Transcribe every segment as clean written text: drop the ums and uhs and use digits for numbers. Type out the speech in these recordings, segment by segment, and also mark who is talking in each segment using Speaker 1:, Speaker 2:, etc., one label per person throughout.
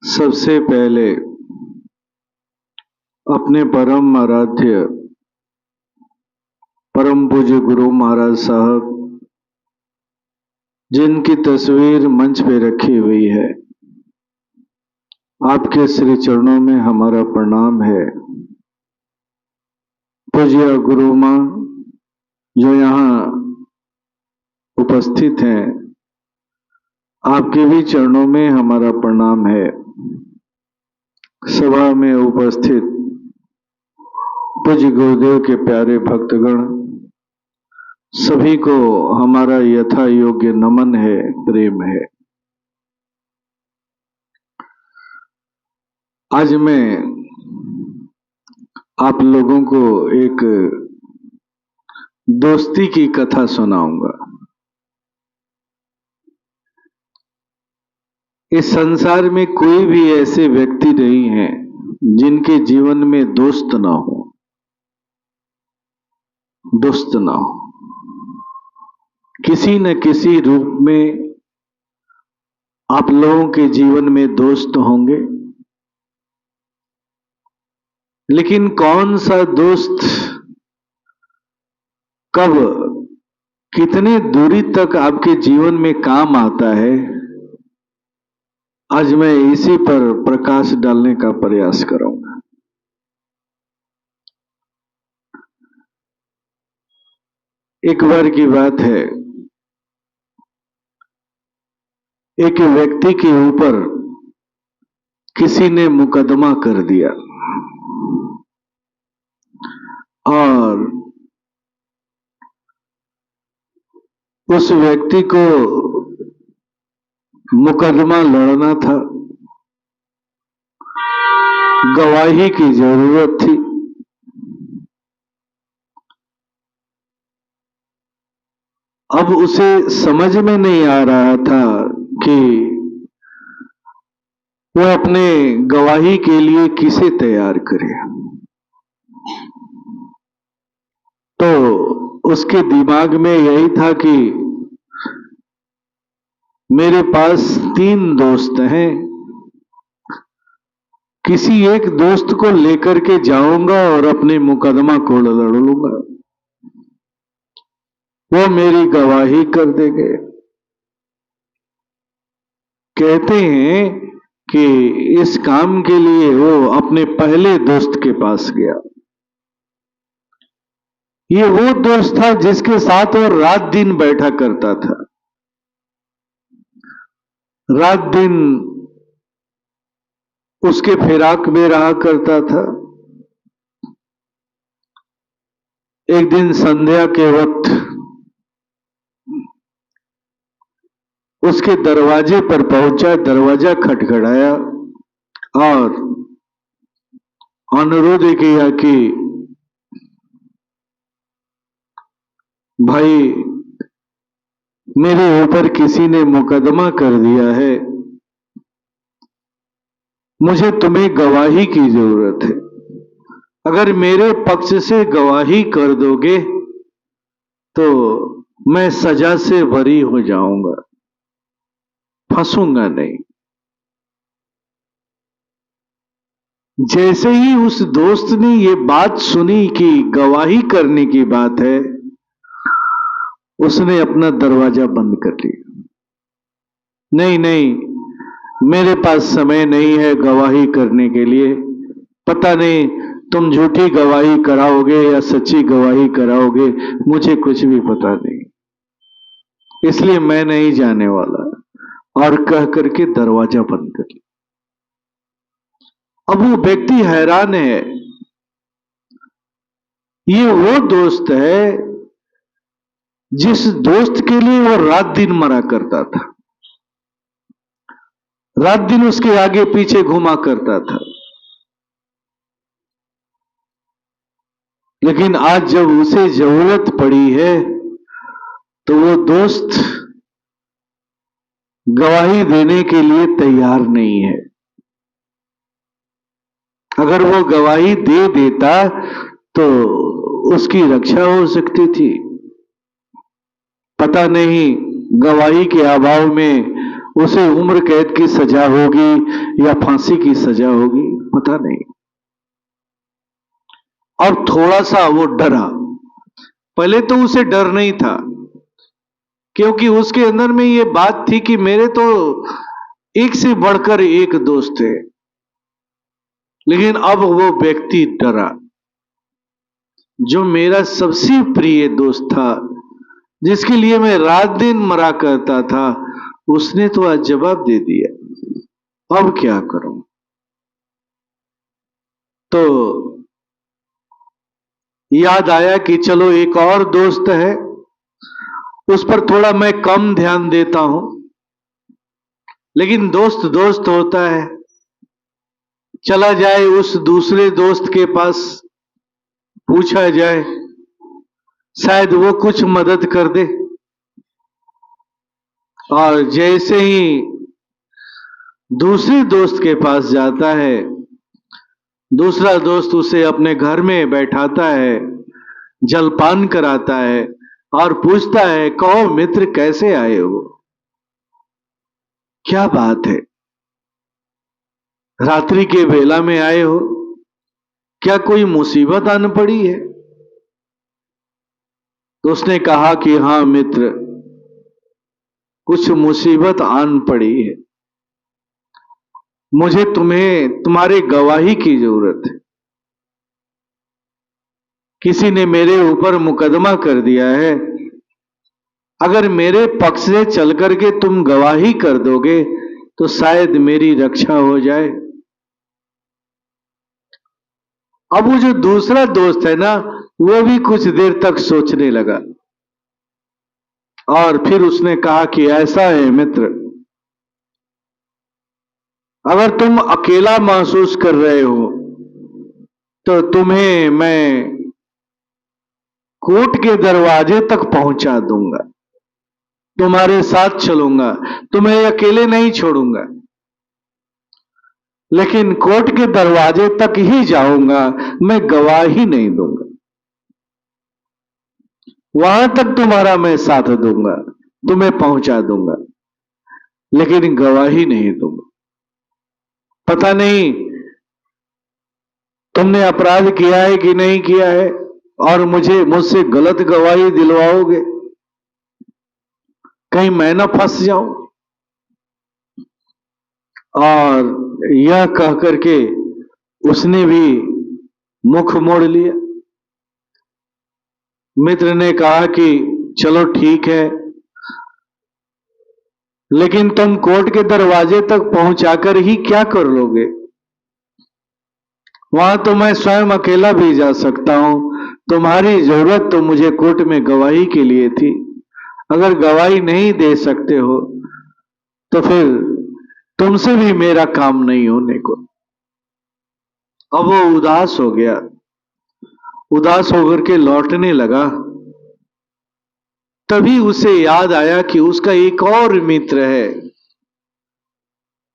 Speaker 1: सबसे पहले अपने परम आराध्य परम पूज्य गुरु महाराज साहब जिनकी तस्वीर मंच पे रखी हुई है, आपके श्री चरणों में हमारा प्रणाम है। पूज्य गुरु माँ जो यहाँ उपस्थित हैं, आपके भी चरणों में हमारा प्रणाम है। सभा में उपस्थित पूज्य गुरुदेव के प्यारे भक्तगण, सभी को हमारा यथा योग्य नमन है, प्रेम है। आज मैं आप लोगों को एक दोस्ती की कथा सुनाऊंगा। इस संसार में कोई भी ऐसे व्यक्ति नहीं है जिनके जीवन में दोस्त ना हो, दोस्त ना हो। किसी न किसी रूप में आप लोगों के जीवन में दोस्त होंगे, लेकिन कौन सा दोस्त कब कितने दूरी तक आपके जीवन में काम आता है, आज मैं इसी पर प्रकाश डालने का प्रयास करूंगा। एक बार की बात है, एक व्यक्ति के ऊपर किसी ने मुकदमा कर दिया और उस व्यक्ति को मुकदमा लड़ना था, गवाही की जरूरत थी। अब उसे समझ में नहीं आ रहा था कि वो अपने गवाही के लिए किसे तैयार करे। तो उसके दिमाग में यही था कि मेरे पास 3 दोस्त हैं, किसी एक दोस्त को लेकर के जाऊंगा और अपने मुकदमा को लड़ लूंगा, वो मेरी गवाही कर देंगे। कहते हैं कि इस काम के लिए वो अपने पहले दोस्त के पास गया। ये वो दोस्त था जिसके साथ वो रात दिन बैठा करता था, रात दिन उसके फिराक में रहा करता था। एक दिन संध्या के वक्त उसके दरवाजे पर पहुंचा, दरवाजा खटखटाया और अनुरोध किया कि भाई, मेरे ऊपर किसी ने मुकदमा कर दिया है, मुझे तुम्हें गवाही की जरूरत है। अगर मेरे पक्ष से गवाही कर दोगे तो मैं सजा से बरी हो जाऊंगा, फंसूंगा नहीं। जैसे ही उस दोस्त ने ये बात सुनी कि गवाही करने की बात है, उसने अपना दरवाजा बंद कर लिया। नहीं नहीं, मेरे पास समय नहीं है गवाही करने के लिए। पता नहीं तुम झूठी गवाही कराओगे या सच्ची गवाही कराओगे, मुझे कुछ भी पता नहीं, इसलिए मैं नहीं जाने वाला, और कह करके दरवाजा बंद कर लिया। अब वो व्यक्ति हैरान है, ये वो दोस्त है जिस दोस्त के लिए वो रात दिन मरा करता था, रात दिन उसके आगे पीछे घुमा करता था। लेकिन आज जब उसे जरूरत पड़ी है तो वो दोस्त गवाही देने के लिए तैयार नहीं है। अगर वो गवाही दे देता तो उसकी रक्षा हो सकती थी। पता नहीं गवाही के अभाव में उसे उम्र कैद की सजा होगी या फांसी की सजा होगी, पता नहीं। अब थोड़ा सा वो डरा। पहले तो उसे डर नहीं था, क्योंकि उसके अंदर में ये बात थी कि मेरे तो एक से बढ़कर एक दोस्त है। लेकिन अब वो व्यक्ति डरा, जो मेरा सबसे प्रिय दोस्त था, जिसके लिए मैं रात दिन मरा करता था, उसने तो आज जवाब दे दिया। अब क्या करूं? तो याद आया कि चलो एक और दोस्त है, उस पर थोड़ा मैं कम ध्यान देता हूं। लेकिन दोस्त दोस्त होता है। चला जाए उस दूसरे दोस्त के पास, पूछा जाए, शायद वो कुछ मदद कर दे। और जैसे ही दूसरे दोस्त के पास जाता है, दूसरा दोस्त उसे अपने घर में बैठाता है, जलपान कराता है और पूछता है, कहो मित्र कैसे आए हो? क्या बात है, रात्रि के बेला में आए हो? क्या कोई मुसीबत आन पड़ी है? तो उसने कहा कि हां मित्र, कुछ मुसीबत आन पड़ी है। मुझे तुम्हारे गवाही की जरूरत है। किसी ने मेरे ऊपर मुकदमा कर दिया है। अगर मेरे पक्ष से चल करके तुम गवाही कर दोगे तो शायद मेरी रक्षा हो जाए। अब वो जो दूसरा दोस्त है ना, वो भी कुछ देर तक सोचने लगा और फिर उसने कहा कि ऐसा है मित्र, अगर तुम अकेला महसूस कर रहे हो तो तुम्हें मैं कोर्ट के दरवाजे तक पहुंचा दूंगा, तुम्हारे साथ चलूंगा, तुम्हें अकेले नहीं छोड़ूंगा। लेकिन कोर्ट के दरवाजे तक ही जाऊंगा, मैं गवाही नहीं दूंगा। वहां तक तुम्हारा मैं साथ दूंगा, तुम्हें पहुंचा दूंगा, लेकिन गवाही नहीं दूंगा। पता नहीं तुमने अपराध किया है कि नहीं किया है, और मुझसे गलत गवाही दिलवाओगे, कहीं मैं ना फंस जाऊं। और यह कह करके उसने भी मुख मोड़ लिया। मित्र ने कहा कि चलो ठीक है, लेकिन तुम कोर्ट के दरवाजे तक पहुंचाकर ही क्या कर लोगे? वहां तो मैं स्वयं अकेला भी जा सकता हूं। तुम्हारी जरूरत तो मुझे कोर्ट में गवाही के लिए थी। अगर गवाही नहीं दे सकते हो तो फिर तुमसे भी मेरा काम नहीं होने को। अब वो उदास हो गया, उदास होकर के लौटने लगा। तभी उसे याद आया कि उसका एक और मित्र है,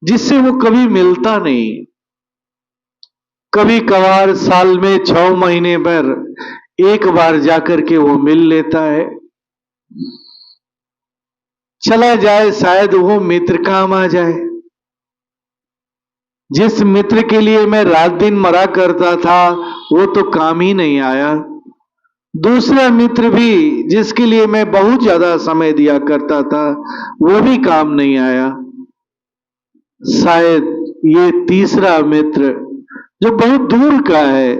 Speaker 1: जिससे वो कभी मिलता नहीं। कभी कभार साल में 6 महीने पर एक बार जाकर के वो मिल लेता है। चला जाए, शायद वो मित्र काम आ जाए। जिस मित्र के लिए मैं रात दिन मरा करता था, वो तो काम ही नहीं आया। दूसरा मित्र भी, जिसके लिए मैं बहुत ज्यादा समय दिया करता था, वो भी काम नहीं आया। शायद ये तीसरा मित्र, जो बहुत दूर का है,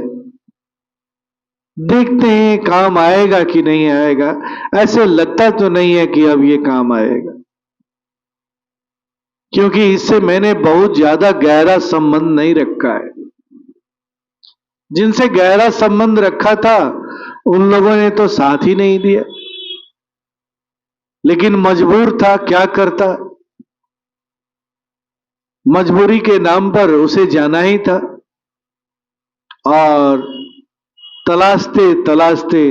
Speaker 1: देखते हैं काम आएगा कि नहीं आएगा। ऐसे लगता तो नहीं है कि अब ये काम आएगा, क्योंकि इससे मैंने बहुत ज्यादा गहरा संबंध नहीं रखा है। जिनसे गहरा संबंध रखा था, उन लोगों ने तो साथ ही नहीं दिया। लेकिन मजबूर था, क्या करता, मजबूरी के नाम पर उसे जाना ही था। और तलाशते तलाशते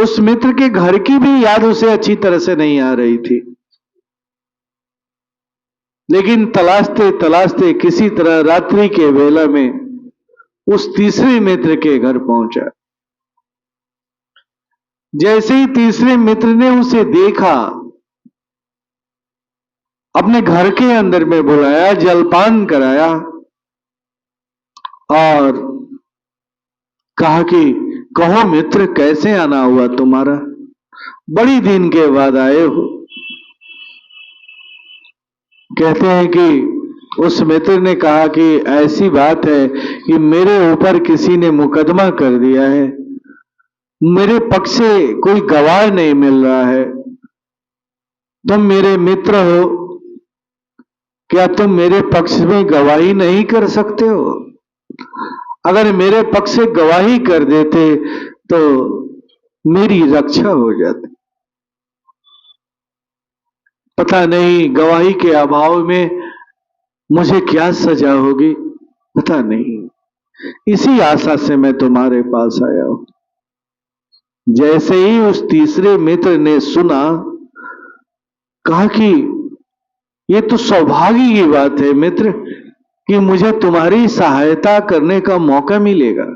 Speaker 1: उस मित्र के घर की भी याद उसे अच्छी तरह से नहीं आ रही थी। लेकिन तलाशते तलाशते किसी तरह रात्रि के वेला में उस तीसरे मित्र के घर पहुंचा। जैसे ही तीसरे मित्र ने उसे देखा, अपने घर के अंदर में बुलाया, जलपान कराया और कहा कि कहो मित्र, कैसे आना हुआ तुम्हारा, बड़ी दिन के बाद आए हो। कहते हैं कि उस मित्र ने कहा कि ऐसी बात है कि मेरे ऊपर किसी ने मुकदमा कर दिया है, मेरे पक्ष से कोई गवाह नहीं मिल रहा है। तुम मेरे मित्र हो, क्या तुम मेरे पक्ष में गवाही नहीं कर सकते हो? अगर मेरे पक्ष से गवाही कर देते तो मेरी रक्षा हो जाती। पता नहीं गवाही के अभाव में मुझे क्या सजा होगी, पता नहीं। इसी आशा से मैं तुम्हारे पास आया हूं। जैसे ही उस तीसरे मित्र ने सुना, कहा कि ये तो सौभाग्य की बात है मित्र कि मुझे तुम्हारी सहायता करने का मौका मिलेगा।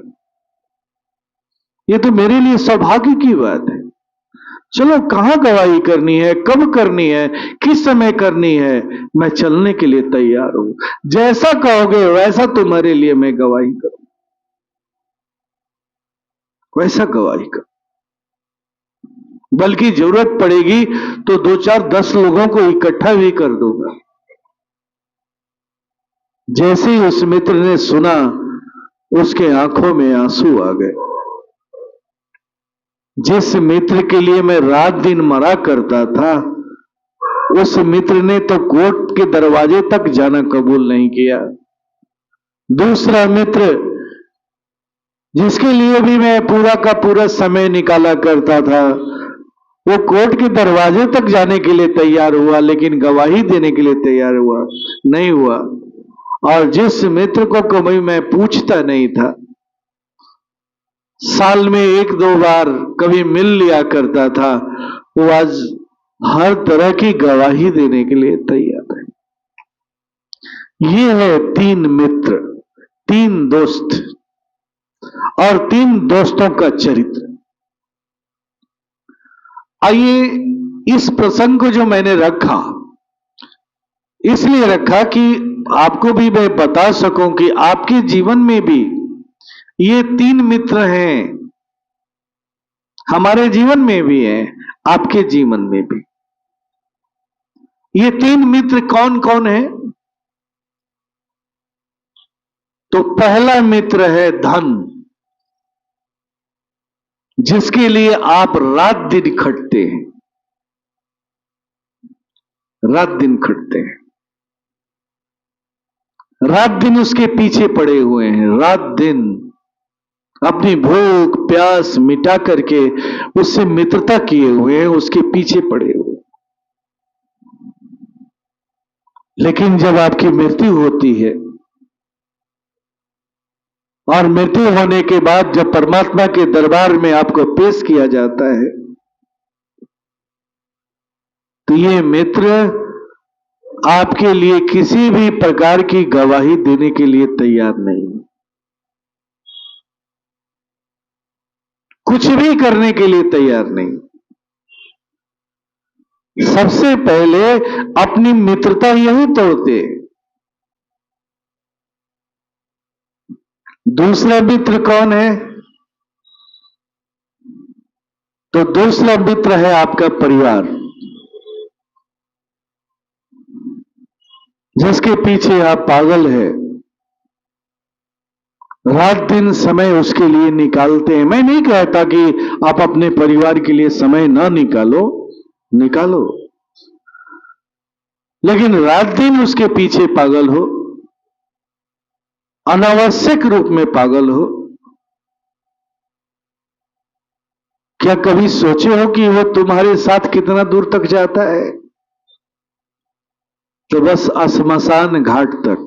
Speaker 1: ये तो मेरे लिए सौभाग्य की बात है। चलो, कहां गवाही करनी है, कब करनी है, किस समय करनी है, मैं चलने के लिए तैयार हूं। जैसा कहोगे वैसा तुम्हारे लिए मैं गवाही करूं, वैसा गवाही करूं। बल्कि जरूरत पड़ेगी तो 2 4 10 लोगों को इकट्ठा भी कर दूंगा। जैसे ही उस मित्र ने सुना, उसके आंखों में आंसू आ गए। जिस मित्र के लिए मैं रात दिन मरा करता था, उस मित्र ने तो कोर्ट के दरवाजे तक जाना कबूल नहीं किया। दूसरा मित्र, जिसके लिए भी मैं पूरा का पूरा समय निकाला करता था, वो कोर्ट के दरवाजे तक जाने के लिए तैयार हुआ, लेकिन गवाही देने के लिए तैयार हुआ नहीं हुआ। और जिस मित्र को कभी मैं पूछता नहीं था, साल में 1 2 बार कभी मिल लिया करता था, वो आज हर तरह की गवाही देने के लिए तैयार है। ये है 3 मित्र, 3 दोस्त और 3 दोस्तों का चरित्र। आइए, इस प्रसंग को जो मैंने रखा, इसलिए रखा कि आपको भी मैं बता सकूं कि आपके जीवन में भी ये 3 मित्र हैं, हमारे जीवन में भी हैं, आपके जीवन में भी। ये 3 मित्र कौन कौन है? तो पहला मित्र है धन, जिसके लिए आप रात दिन खटते हैं, रात दिन खटते हैं, रात दिन उसके पीछे पड़े हुए हैं, रात दिन अपनी भूख प्यास मिटा करके उससे मित्रता किए हुए हैं, उसके पीछे पड़े हुए। लेकिन जब आपकी मृत्यु होती है और मृत्यु होने के बाद जब परमात्मा के दरबार में आपको पेश किया जाता है, तो ये मित्र आपके लिए किसी भी प्रकार की गवाही देने के लिए तैयार नहीं, कुछ भी करने के लिए तैयार नहीं। सबसे पहले अपनी मित्रता यही तोड़ते। दूसरा मित्र कौन है? तो दूसरा मित्र है आपका परिवार, जिसके पीछे आप पागल है, रात दिन समय उसके लिए निकालते हैं। मैं नहीं कहता कि आप अपने परिवार के लिए समय ना निकालो, निकालो, लेकिन रात दिन उसके पीछे पागल हो, अनावश्यक रूप में पागल हो। क्या कभी सोचे हो कि वो तुम्हारे साथ कितना दूर तक जाता है? तो बस श्मशान घाट तक,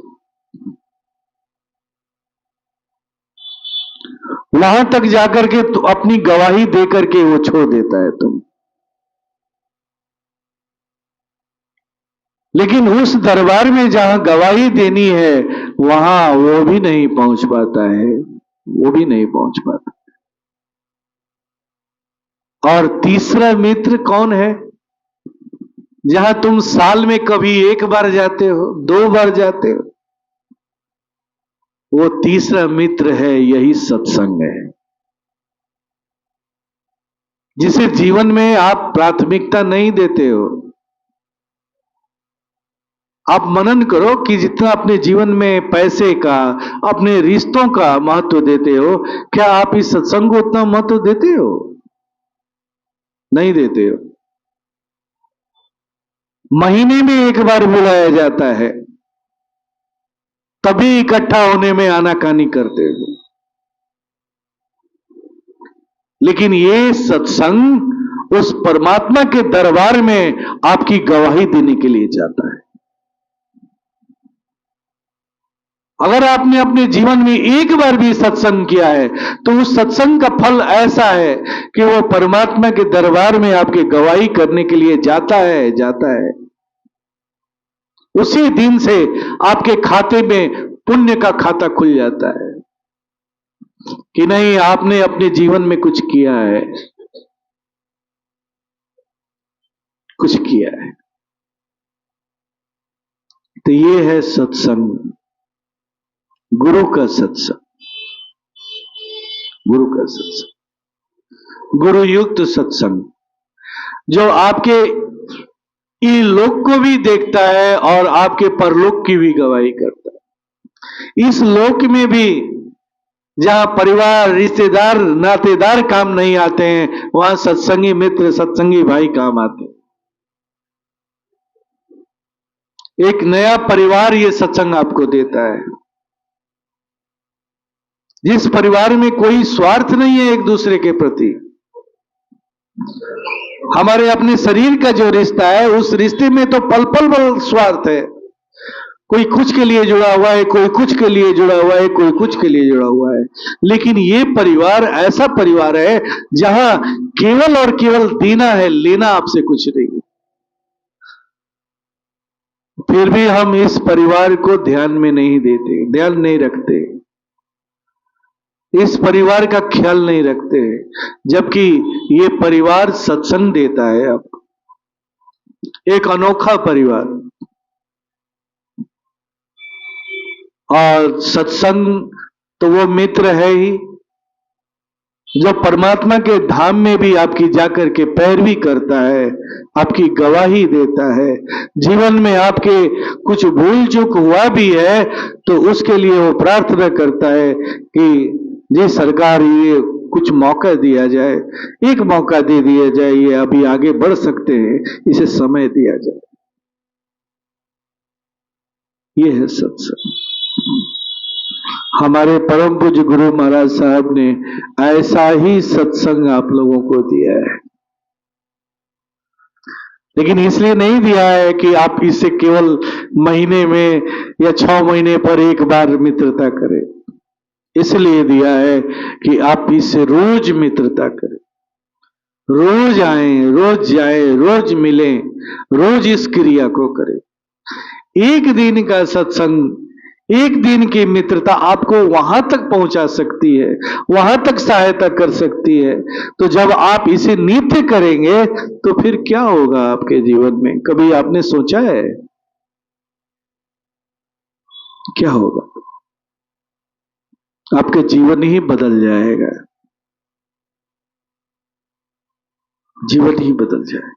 Speaker 1: वहां तक जाकर के तो अपनी गवाही दे करके वो छोड़ देता है तुम। लेकिन उस दरबार में जहां गवाही देनी है, वहां वो भी नहीं पहुंच पाता है, वो भी नहीं पहुंच पाता। और तीसरा मित्र कौन है? जहां तुम साल में कभी एक बार जाते हो, 2 बार जाते हो, वो तीसरा मित्र है, यही सत्संग है, जिसे जीवन में आप प्राथमिकता नहीं देते हो। आप मनन करो कि जितना अपने जीवन में पैसे का, अपने रिश्तों का महत्व देते हो, क्या आप इस सत्संग को उतना महत्व देते हो? नहीं देते हो। महीने में एक बार बुलाया जाता है, तभी इकट्ठा होने में आनाकानी करते हो। लेकिन ये सत्संग उस परमात्मा के दरबार में आपकी गवाही देने के लिए जाता है। अगर आपने अपने जीवन में एक बार भी सत्संग किया है, तो उस सत्संग का फल ऐसा है कि वो परमात्मा के दरबार में आपके गवाही करने के लिए जाता है, जाता है। उसी दिन से आपके खाते में पुण्य का खाता खुल जाता है कि नहीं, आपने अपने जीवन में कुछ किया है, कुछ किया है। तो ये है सत्संग, गुरु का सत्संग, गुरु का सत्संग, गुरु युक्त सत्संग, जो आपके इहलोक को भी देखता है और आपके परलोक की भी गवाही करता है। इस लोक में भी जहां परिवार, रिश्तेदार, नातेदार काम नहीं आते हैं, वहां सत्संगी मित्र, सत्संगी भाई काम आते हैं। एक नया परिवार ये सत्संग आपको देता है, जिस परिवार में कोई स्वार्थ नहीं है एक दूसरे के प्रति। हमारे अपने शरीर का जो रिश्ता है, उस रिश्ते में तो पल पल स्वार्थ है। कोई कुछ के लिए जुड़ा हुआ है, कोई कुछ के लिए जुड़ा हुआ है, कोई कुछ के लिए जुड़ा हुआ है। लेकिन ये परिवार ऐसा परिवार है जहां केवल और केवल देना है, लेना आपसे कुछ नहीं। फिर भी हम इस परिवार को ध्यान में नहीं देते, ध्यान नहीं रखते, इस परिवार का ख्याल नहीं रखते, जबकि ये परिवार सत्संग देता है आपको, एक अनोखा परिवार। और सत्संग तो वो मित्र है ही जो परमात्मा के धाम में भी आपकी जाकर के पैरवी करता है, आपकी गवाही देता है। जीवन में आपके कुछ भूल चूक हुआ भी है तो उसके लिए वो प्रार्थना करता है कि जी सरकार, ये कुछ मौका दिया जाए, एक मौका दे दिया जाए, ये अभी आगे बढ़ सकते हैं, इसे समय दिया जाए। ये है सत्संग। हमारे परम पूज्य गुरु महाराज साहब ने ऐसा ही सत्संग आप लोगों को दिया है, लेकिन इसलिए नहीं दिया है कि आप इससे केवल महीने में या 6 महीने पर एक बार मित्रता करें। इसलिए दिया है कि आप इससे रोज मित्रता करें, रोज आए, रोज जाए, रोज मिलें, रोज इस क्रिया को करें। एक दिन का सत्संग, एक दिन की मित्रता आपको वहां तक पहुंचा सकती है, वहां तक सहायता कर सकती है। तो जब आप इसे नित्य करेंगे तो फिर क्या होगा आपके जीवन में? कभी आपने सोचा है क्या होगा? आपका जीवन ही बदल जाएगा, जीवन ही बदल जाएगा।